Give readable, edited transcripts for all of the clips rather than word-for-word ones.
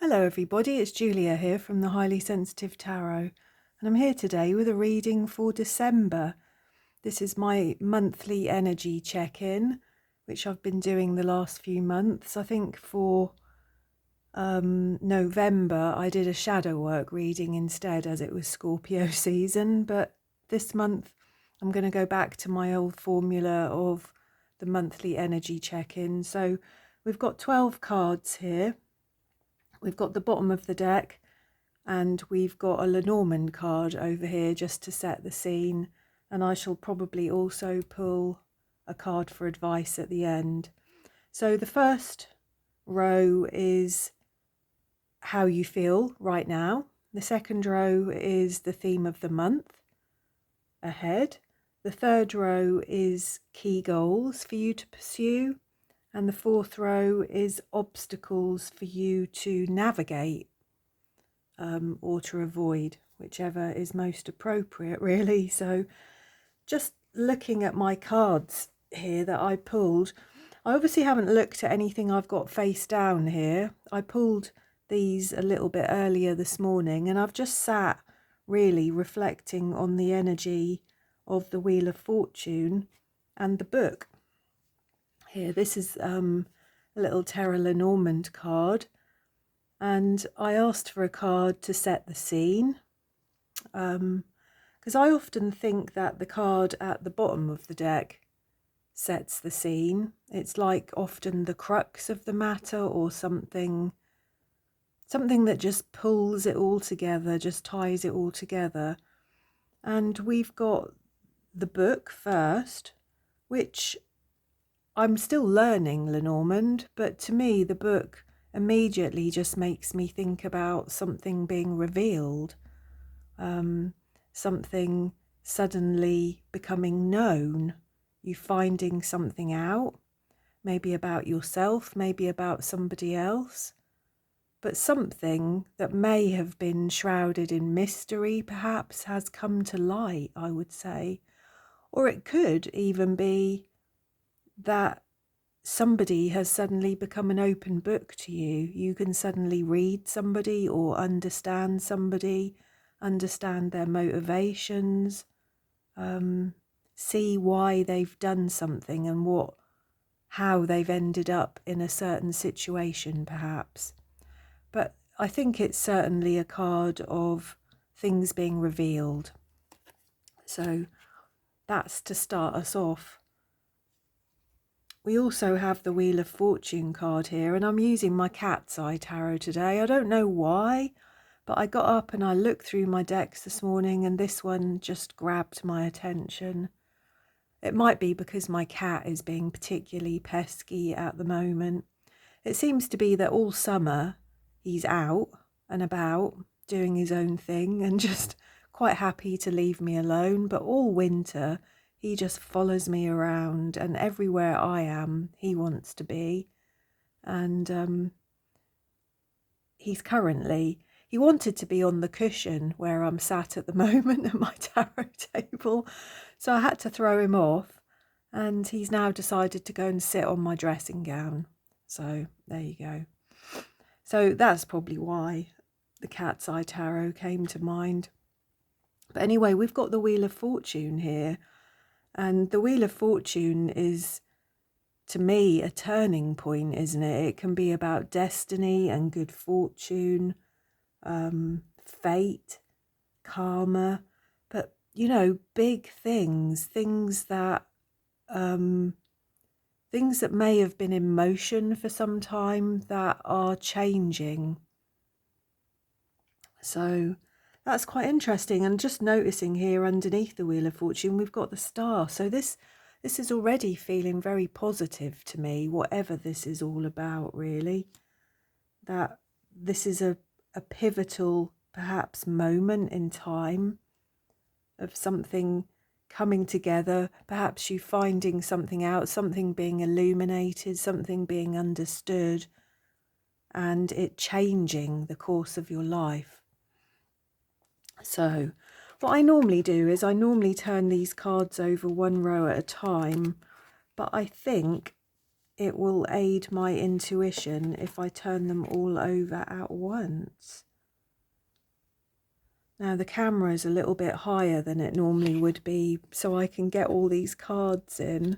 Hello everybody, it's Julia here from the Highly Sensitive Tarot, and I'm here today with a reading for December. This is my monthly energy check-in, which I've been doing the last few months. I think for November I did a shadow work reading instead, as it was Scorpio season, but this month I'm going to go back to my old formula of the monthly energy check-in. So we've got 12 cards here. We've got the bottom of the deck, and we've got a Lenormand card over here just to set the scene, and I shall probably also pull a card for advice at the end. So the first row is how you feel right now. The second row is the theme of the month ahead. The third row is key goals for you to pursue. And the fourth row is obstacles for you to navigate or to avoid, whichever is most appropriate, really. So just looking at my cards here that I pulled, I obviously haven't looked at anything I've got face down here. I pulled these a little bit earlier this morning, and I've just sat really reflecting on the energy of the Wheel of Fortune and the book. Here, this is a little Terra Lenormand card, and I asked for a card to set the scene, because I often think that the card at the bottom of the deck sets the scene. It's like often the crux of the matter, or something that just pulls it all together, just ties it all together. And we've got the book first, which I'm still learning Lenormand, but to me the book immediately just makes me think about something being revealed, something suddenly becoming known, you finding something out, maybe about yourself, maybe about somebody else, but something that may have been shrouded in mystery perhaps has come to light, I would say. Or it could even be that somebody has suddenly become an open book to you. You can suddenly read somebody or understand somebody, understand their motivations, see why they've done something and how they've ended up in a certain situation perhaps. But I think it's certainly a card of things being revealed. So that's to start us off. We also have the Wheel of Fortune card here, and I'm using my cat's eye tarot today. I don't know why, but I got up and I looked through my decks this morning, and this one just grabbed my attention. It might be because my cat is being particularly pesky at the moment. It seems to be that all summer he's out and about doing his own thing and just quite happy to leave me alone, but all winter he just follows me around, and everywhere I am, he wants to be. And he wanted to be on the cushion where I'm sat at the moment at my tarot table. So I had to throw him off, and he's now decided to go and sit on my dressing gown. So there you go. So that's probably why the cat's eye tarot came to mind. But anyway, we've got the Wheel of Fortune here. And the Wheel of Fortune is, to me, a turning point, isn't it? It can be about destiny and good fortune, fate, karma, but, you know, big things that may have been in motion for some time that are changing. So that's quite interesting. And just noticing here underneath the Wheel of Fortune, we've got the star. So this is already feeling very positive to me, whatever this is all about, really. That this is a pivotal, perhaps, moment in time of something coming together, perhaps you finding something out, something being illuminated, something being understood, and it changing the course of your life. So what I normally do is I normally turn these cards over one row at a time, but I think it will aid my intuition if I turn them all over at once. Now the camera is a little bit higher than it normally would be, so I can get all these cards in,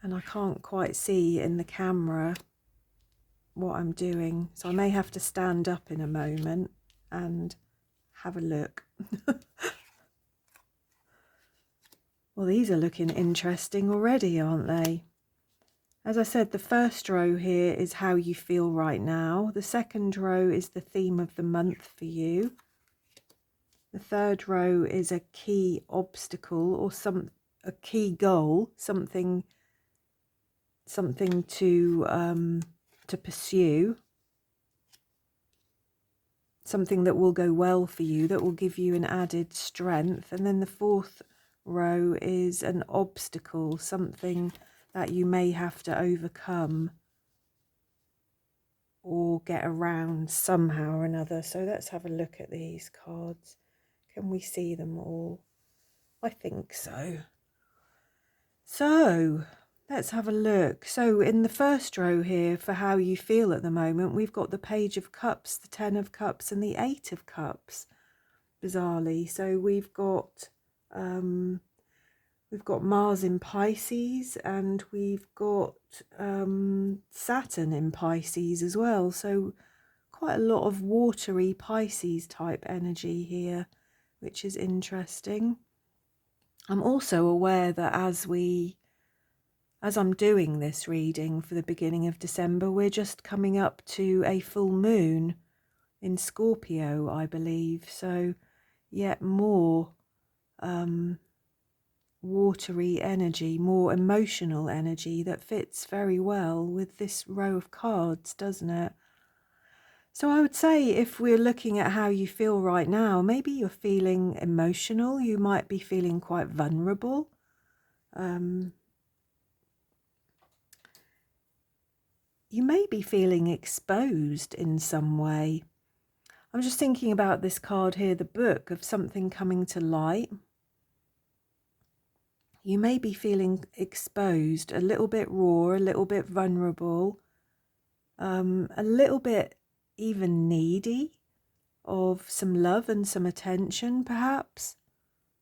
and I can't quite see in the camera what I'm doing. So I may have to stand up in a moment and have a look. Well, these are looking interesting already, aren't they? As I said, the first row here is how you feel right now. The second row is the theme of the month for you. The third row is a key obstacle or a key goal, something to pursue, something that will go well for you, that will give you an added strength. And then the fourth row is an obstacle, something that you may have to overcome or get around somehow or another. So let's have a look at these cards. Can we see them all? I think so. So let's have a look. So in the first row here, for how you feel at the moment, we've got the Page of Cups, the Ten of Cups, and the Eight of Cups, bizarrely. So we've got Mars in Pisces, and we've got Saturn in Pisces as well. So quite a lot of watery Pisces type energy here, which is interesting. I'm also aware that as I'm doing this reading for the beginning of December, we're just coming up to a full moon in Scorpio, I believe. So yet more watery energy, more emotional energy that fits very well with this row of cards, doesn't it? So I would say, if we're looking at how you feel right now, maybe you're feeling emotional, you might be feeling quite vulnerable. You may be feeling exposed in some way. I'm just thinking about this card here, the Book, of something coming to light. You may be feeling exposed, a little bit raw, a little bit vulnerable, a little bit even needy of some love and some attention, perhaps.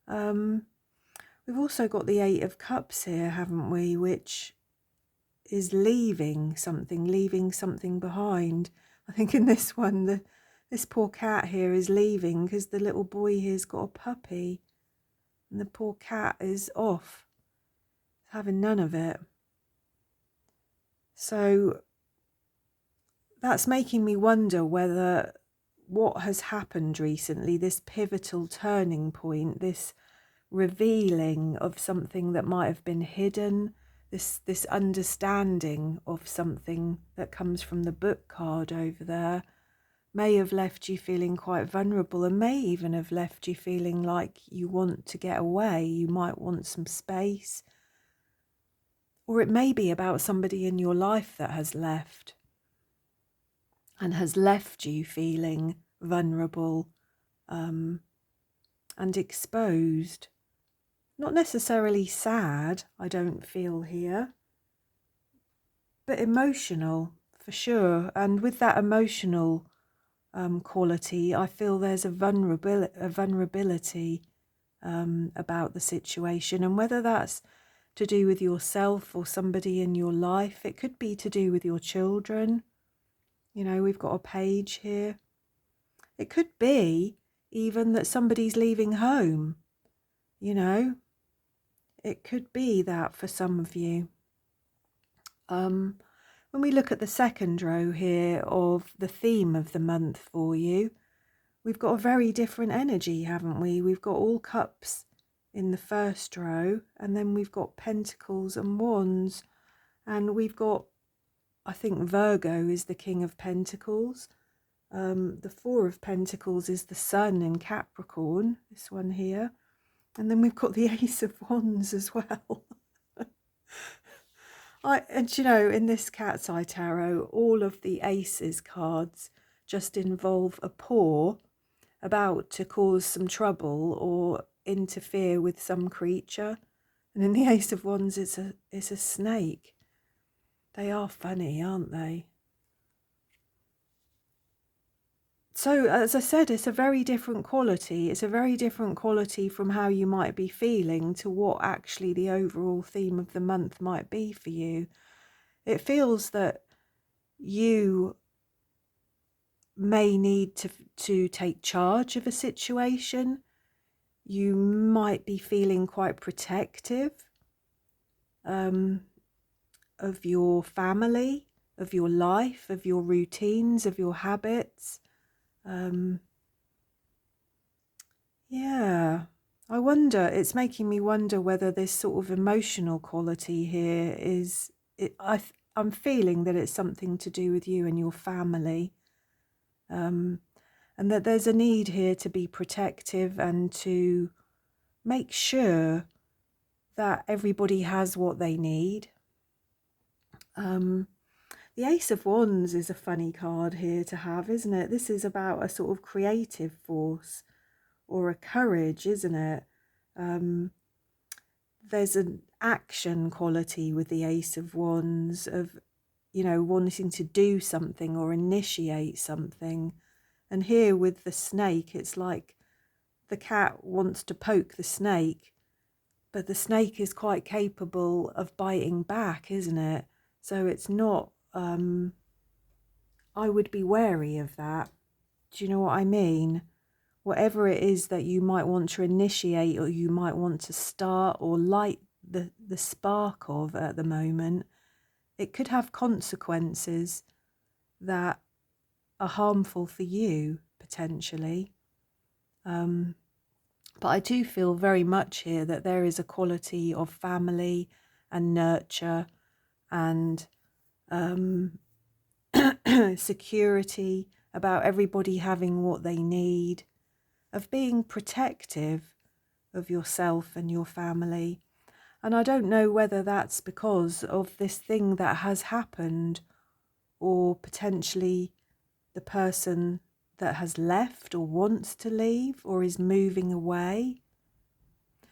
We've also got the Eight of Cups here, haven't we, which is leaving something behind. I think in this one, this poor cat here is leaving because the little boy here's got a puppy, and the poor cat is off, having none of it. So that's making me wonder whether what has happened recently, this pivotal turning point, this revealing of something that might have been hidden, this understanding of something that comes from the Book card over there, may have left you feeling quite vulnerable, and may even have left you feeling like you want to get away. You might want some space. Or it may be about somebody in your life that has left and has left you feeling vulnerable and exposed. Not necessarily sad, I don't feel here, but emotional for sure. And with that emotional quality, I feel there's a vulnerability about the situation. And whether that's to do with yourself or somebody in your life, it could be to do with your children. You know, we've got a page here. It could be even that somebody's leaving home, you know. It could be that for some of you. When we look at the second row here of the theme of the month for you, we've got a very different energy, haven't we? We've got all cups in the first row, and then we've got pentacles and wands, and we've got, I think Virgo is the King of Pentacles. The Four of Pentacles is the Sun in Capricorn, this one here. And then we've got the Ace of Wands as well. And you know, in this Cat's Eye Tarot, all of the Aces cards just involve a paw about to cause some trouble or interfere with some creature. And in the Ace of Wands, it's a snake. They are funny, aren't they? So, as I said, it's a very different quality. It's a very different quality from how you might be feeling to what actually the overall theme of the month might be for you. It feels that you may need to take charge of a situation. You might be feeling quite protective of your family, of your life, of your routines, of your habits. Yeah, I wonder, it's making me wonder whether this sort of emotional quality here is, I'm feeling that it's something to do with you and your family. And that there's a need here to be protective and to make sure that everybody has what they need. The Ace of Wands is a funny card here to have, isn't it? This is about a sort of creative force or a courage, isn't it? There's an action quality with the Ace of Wands of, you know, wanting to do something or initiate something. And here with the snake, it's like the cat wants to poke the snake, but the snake is quite capable of biting back, isn't it? So it's not, I would be wary of that. Do you know what I mean? Whatever it is that you might want to initiate or you might want to start or light the spark of at the moment, it could have consequences that are harmful for you, potentially. But I do feel very much here that there is a quality of family and nurture and security, about everybody having what they need, of being protective of yourself and your family. And I don't know whether that's because of this thing that has happened, or potentially the person that has left or wants to leave or is moving away.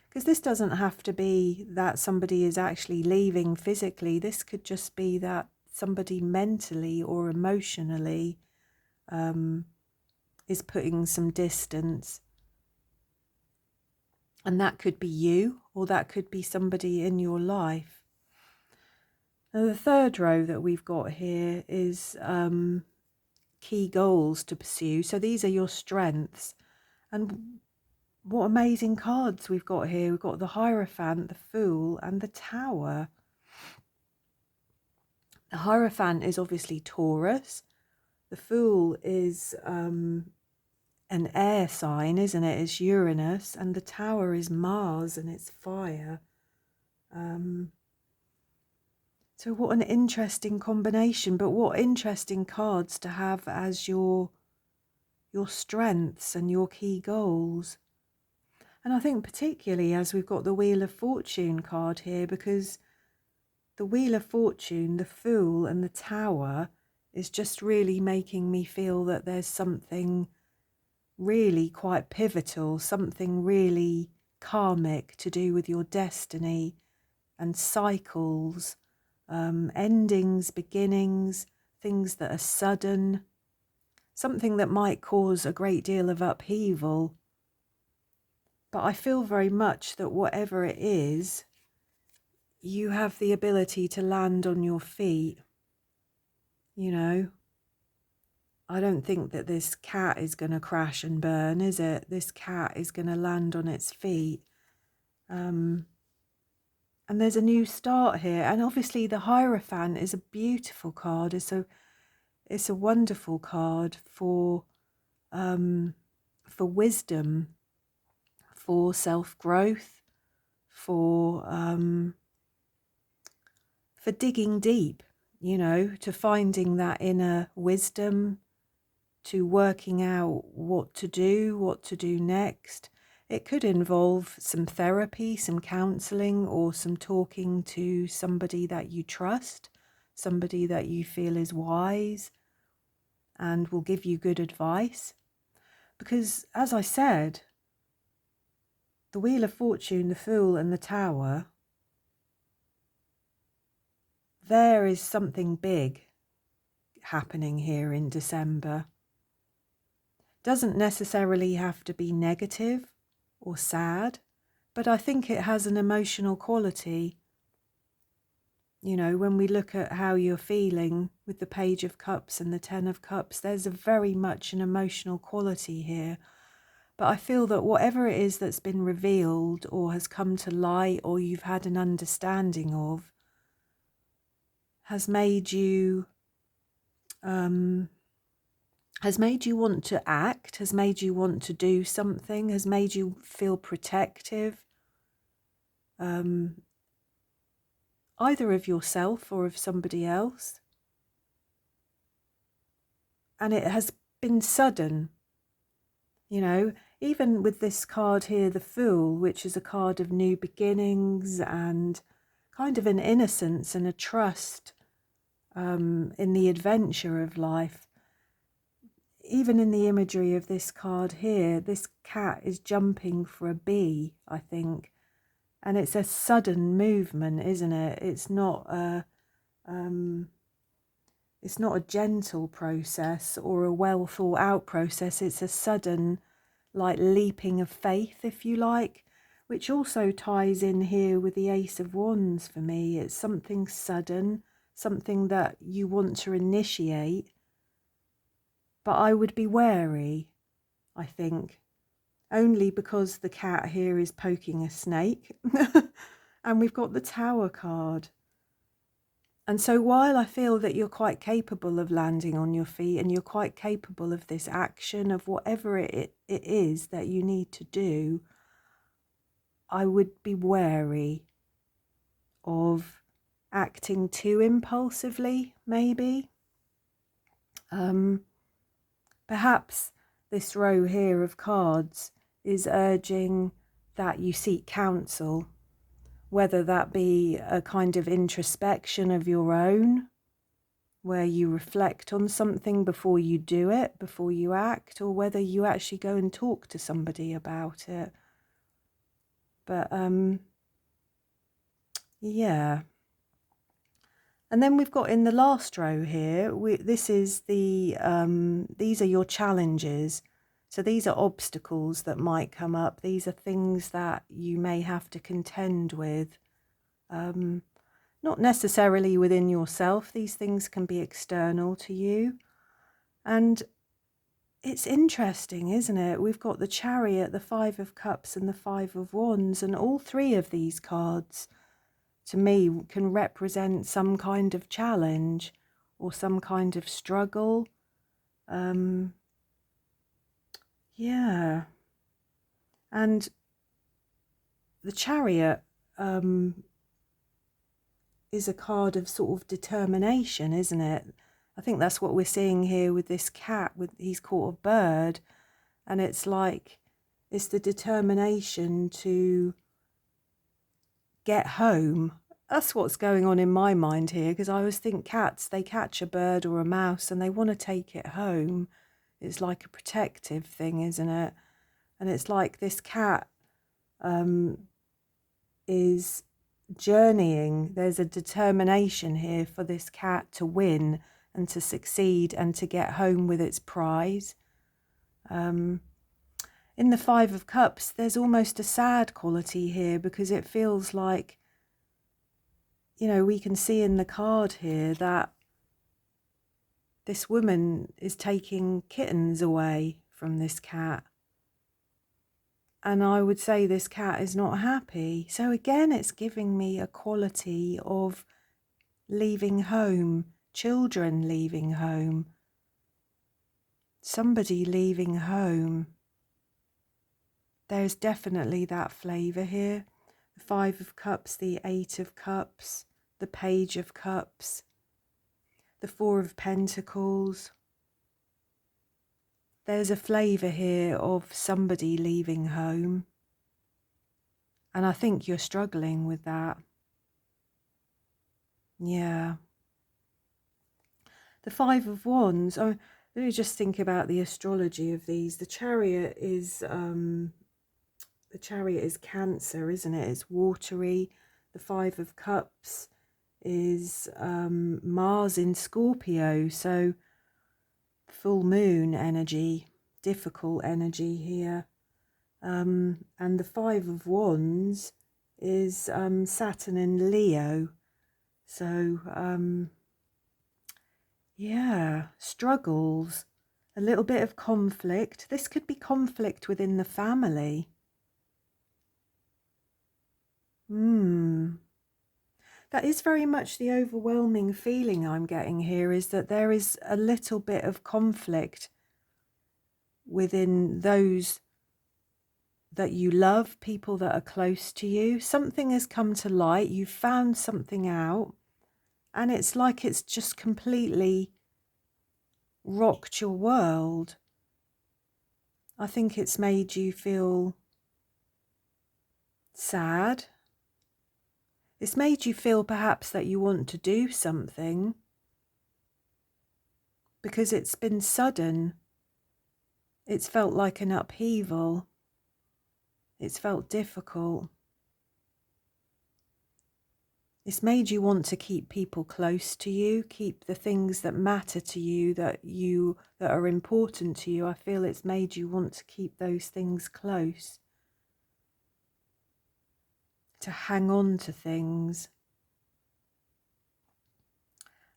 Because this doesn't have to be that somebody is actually leaving physically. This could just be that somebody mentally or emotionally is putting some distance. And that could be you, or that could be somebody in your life. Now, the third row that we've got here is key goals to pursue. So these are your strengths. And what amazing cards we've got here. We've got the Hierophant, the Fool, and the Tower. The Hierophant is obviously Taurus. The Fool is an air sign, isn't it? It's Uranus. And the Tower is Mars, and it's fire. So what an interesting combination, but what interesting cards to have as your strengths and your key goals. And I think particularly as we've got the Wheel of Fortune card here, because the Wheel of Fortune, the Fool and the Tower is just really making me feel that there's something really quite pivotal, something really karmic to do with your destiny and cycles, endings, beginnings, things that are sudden, something that might cause a great deal of upheaval. But I feel very much that whatever it is, you have the ability to land on your feet. You know, I don't think that this cat is going to crash and burn, is it? This cat is going to land on its feet. And there's a new start here. And obviously the Hierophant is a beautiful card. It's a wonderful card for wisdom, for self-growth, for digging deep, you know, to finding that inner wisdom, to working out what to do next. It could involve some therapy, some counselling, or some talking to somebody that you trust, somebody that you feel is wise and will give you good advice. Because, as I said, the Wheel of Fortune, the Fool and the Tower, there is something big happening here in December. Doesn't necessarily have to be negative or sad, but I think it has an emotional quality. You know, when we look at how you're feeling with the Page of Cups and the Ten of Cups, there's a very much an emotional quality here. But I feel that whatever it is that's been revealed or has come to light or you've had an understanding of has made you want to act, has made you want to do something, has made you feel protective, either of yourself or of somebody else. And it has been sudden. You know, even with this card here, the Fool, which is a card of new beginnings and kind of an innocence and a trust in the adventure of life. Even in the imagery of this card here, this cat is jumping for a bee, I think. And it's a sudden movement, isn't it? It's not a gentle process or a well thought out process. It's a sudden, like, leaping of faith, if you like, which also ties in here with the Ace of Wands for me. It's something sudden, something that you want to initiate. But I would be wary, I think, only because the cat here is poking a snake. And we've got the Tower card. And so while I feel that you're quite capable of landing on your feet and you're quite capable of this action, of whatever it is that you need to do, I would be wary of acting too impulsively, maybe. Perhaps this row here of cards is urging that you seek counsel, whether that be a kind of introspection of your own, where you reflect on something before you do it, before you act, or whether you actually go and talk to somebody about it. But yeah. And then we've got in the last row here, this is the, these are your challenges. So these are obstacles that might come up. These are things that you may have to contend with. Not necessarily within yourself. These things can be external to you. And it's interesting, isn't it? We've got the Chariot, the Five of Cups and the Five of Wands. And all three of these cards, to me, can represent some kind of challenge or some kind of struggle. Yeah. And the Chariot is a card of sort of determination, isn't it? I think that's what we're seeing here with this cat. He's caught a bird, and it's like, it's the determination to get home. That's what's going on in my mind here, because I always think cats, they catch a bird or a mouse and they want to take it home. It's like a protective thing, isn't it? And it's like this cat is journeying. There's a determination here for this cat to win and to succeed and to get home with its prize. In the Five of Cups, there's almost a sad quality here, because it feels like, you know, we can see in the card here that this woman is taking kittens away from this cat. And I would say this cat is not happy. So again, it's giving me a quality of leaving home, children leaving home, somebody leaving home. There's definitely that flavour here. The Five of Cups, the Eight of Cups, the Page of Cups, the Four of Pentacles. There's a flavour here of somebody leaving home. And I think you're struggling with that. Yeah. The Five of Wands. Oh, let me just think about the astrology of these. The Chariot is Cancer, isn't it? It's watery. The Five of Cups is Mars in Scorpio, so full moon energy, difficult energy here. And the Five of Wands is Saturn in Leo, so yeah, struggles, a little bit of conflict. This could be conflict within the family. That is very much the overwhelming feeling I'm getting here, is that there is a little bit of conflict within those that you love, people that are close to you. Something has come to light, you've found something out, and it's like it's just completely rocked your world. I think it's made you feel sad. It's made you feel perhaps that you want to do something, because it's been sudden. It's felt like an upheaval. It's felt difficult. It's made you want to keep people close to you, keep the things that matter to you, that are important to you. I feel it's made you want to keep those things close, to hang on to things.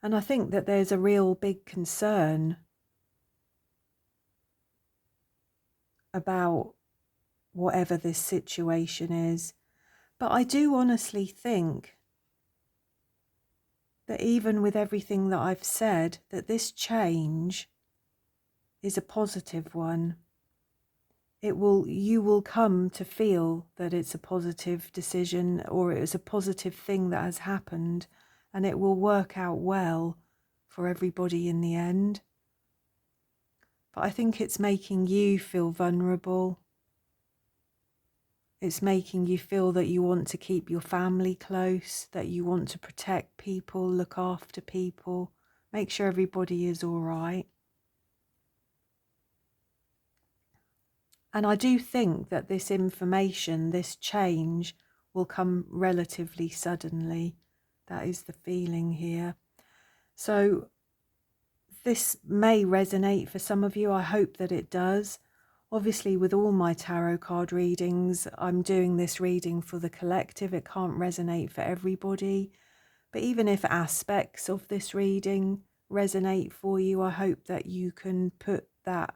And I think that there's a real big concern about whatever this situation is. But I do honestly think that even with everything that I've said, that this change is a positive one. You will come to feel that it's a positive decision, or it's a positive thing that has happened, and it will work out well for everybody in the end. But I think it's making you feel vulnerable. It's making you feel that you want to keep your family close, that you want to protect people, look after people, make sure everybody is all right. And I do think that this information, this change, will come relatively suddenly. That is the feeling here. So this may resonate for some of you. I hope that it does. Obviously, with all my tarot card readings, I'm doing this reading for the collective. It can't resonate for everybody. But even if aspects of this reading resonate for you, I hope that you can put that,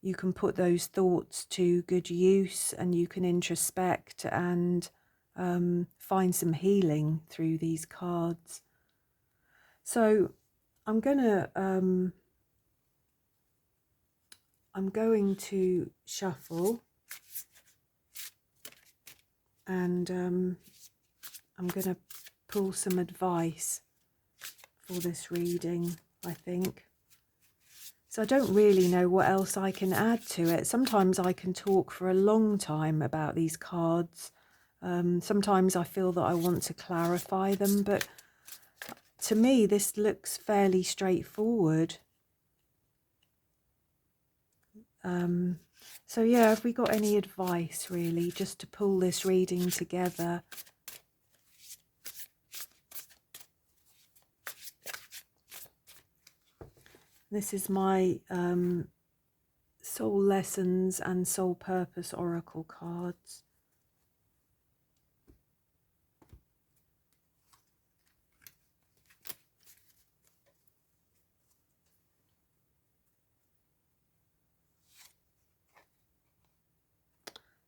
you can put those thoughts to good use, and you can introspect and find some healing through these cards. So I'm going to shuffle, and I'm going to pull some advice for this reading, I think. So I don't really know what else I can add to it. Sometimes I can talk for a long time about these cards. Sometimes I feel that I want to clarify them, but to me this looks fairly straightforward. So yeah, have we got any advice really, just to pull this reading together? This is my Soul Lessons and Soul Purpose Oracle cards.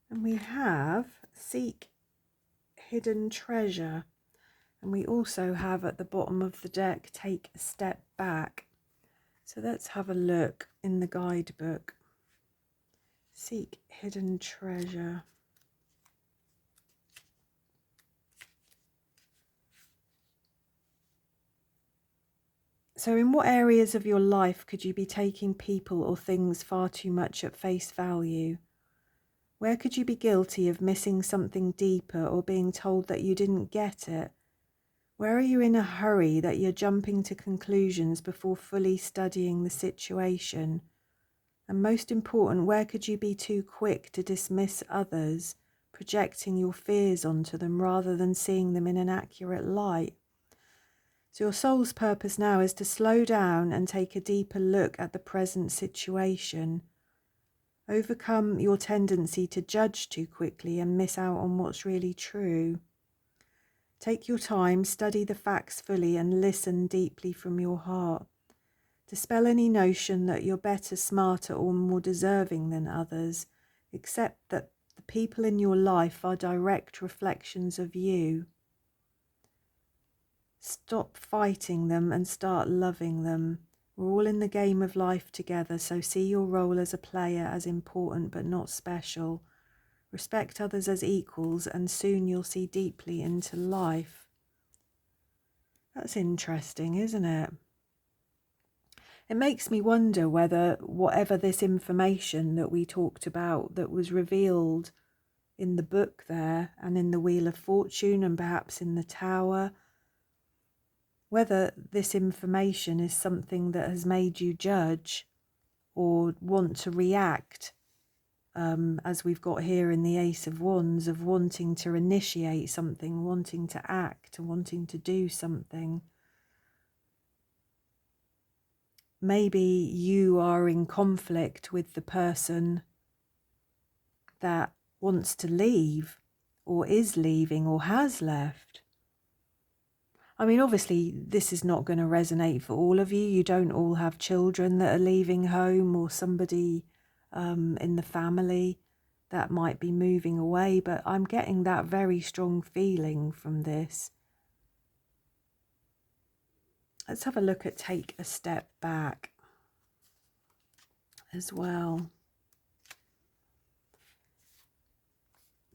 And we have Seek Hidden Treasure. And we also have at the bottom of the deck, Take a Step Back. So let's have a look in the guidebook. Seek Hidden Treasure. So in what areas of your life could you be taking people or things far too much at face value? Where could you be guilty of missing something deeper, or being told that you didn't get it? Where are you in a hurry that you're jumping to conclusions before fully studying the situation? And most important, where could you be too quick to dismiss others, projecting your fears onto them rather than seeing them in an accurate light. So your soul's purpose now is to slow down and take a deeper look at the present situation. Overcome your tendency to judge too quickly and miss out on what's really true. Take your time, study the facts fully, and listen deeply from your heart. Dispel any notion that you're better, smarter, or more deserving than others. Accept that the people in your life are direct reflections of you. Stop fighting them and start loving them. We're all in the game of life together, so see your role as a player as important but not special. Respect others as equals, and soon you'll see deeply into life. That's interesting, isn't it? It makes me wonder whether whatever this information that we talked about that was revealed in the book there and in the Wheel of Fortune and perhaps in the Tower, whether this information is something that has made you judge or want to react, as we've got here in the Ace of Wands, of wanting to initiate something, wanting to act, wanting to do something. Maybe you are in conflict with the person that wants to leave or is leaving or has left. I mean, obviously, this is not going to resonate for all of you. You don't all have children that are leaving home or somebody in the family that might be moving away, but I'm getting that very strong feeling from this. Let's have a look at take a step back as well.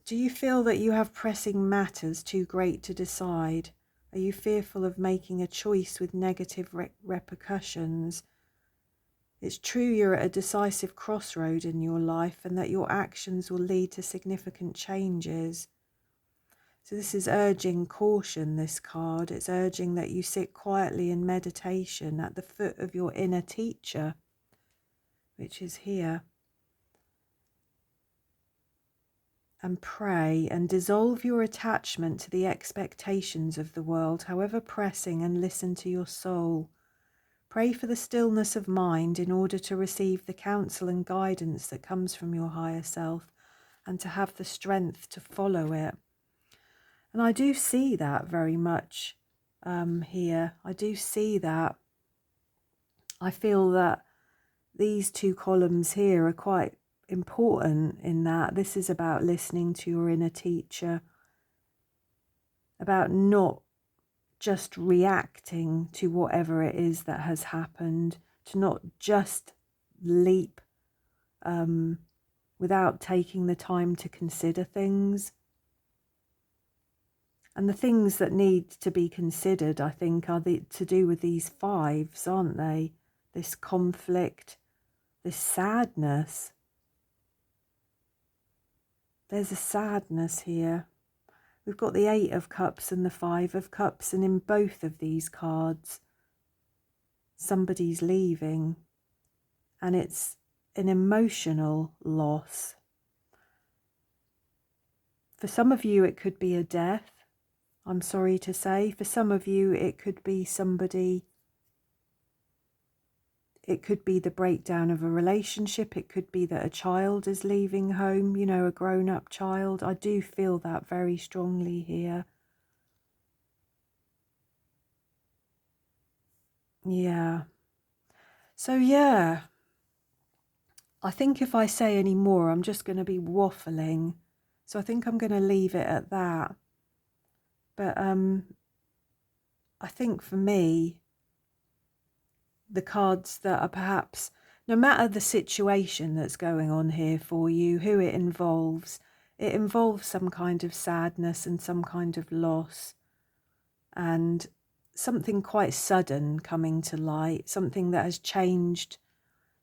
Do you feel that you have pressing matters too great to decide? Are you fearful of making a choice with negative repercussions? It's true you're at a decisive crossroad in your life and that your actions will lead to significant changes. So this is urging caution, this card. It's urging that you sit quietly in meditation at the foot of your inner teacher, which is here, and pray and dissolve your attachment to the expectations of the world, however pressing, and listen to your soul. Pray for the stillness of mind in order to receive the counsel and guidance that comes from your higher self and to have the strength to follow it. And I do see that very much here. I do see that. I feel that these two columns here are quite important in that this is about listening to your inner teacher, about not just reacting to whatever it is that has happened, to not just leap without taking the time to consider things. And the things that need to be considered, I think, are to do with these fives, aren't they? This conflict, this sadness. There's a sadness here. We've got the 8 of Cups and the 5 of Cups, and in both of these cards, somebody's leaving, and it's an emotional loss. For some of you, it could be a death, I'm sorry to say. For some of you, it could be somebody. It could be the breakdown of a relationship. It could be that a child is leaving home, you know, a grown-up child. I do feel that very strongly here. Yeah. So, yeah. I think if I say any more, I'm just going to be waffling. So I think I'm going to leave it at that. But I think for me, the cards that are perhaps, no matter the situation that's going on here for you, who it involves some kind of sadness and some kind of loss and something quite sudden coming to light, something that has changed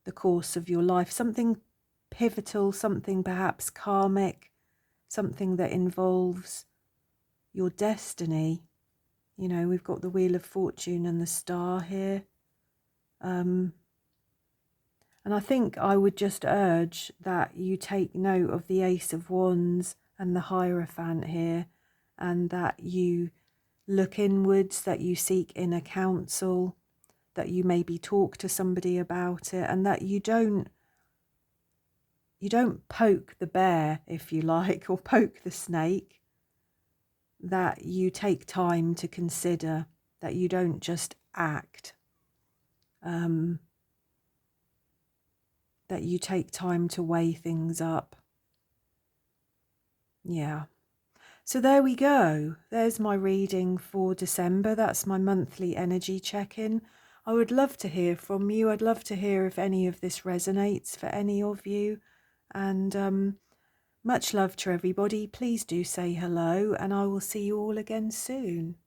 the course of your life, something pivotal, something perhaps karmic, something that involves your destiny. You know, we've got the Wheel of Fortune and the Star here. And I think I would just urge that you take note of the Ace of Wands and the Hierophant here, and that you look inwards, that you seek inner counsel, that you maybe talk to somebody about it, and that you don't poke the bear, if you like, or poke the snake, that you take time to consider, that you don't just act, that you take time to weigh things up. Yeah. So there we go. There's my reading for December. That's my monthly energy check-in. I would love to hear from you. I'd love to hear if any of this resonates for any of you. And much love to everybody. Please do say hello, and I will see you all again soon.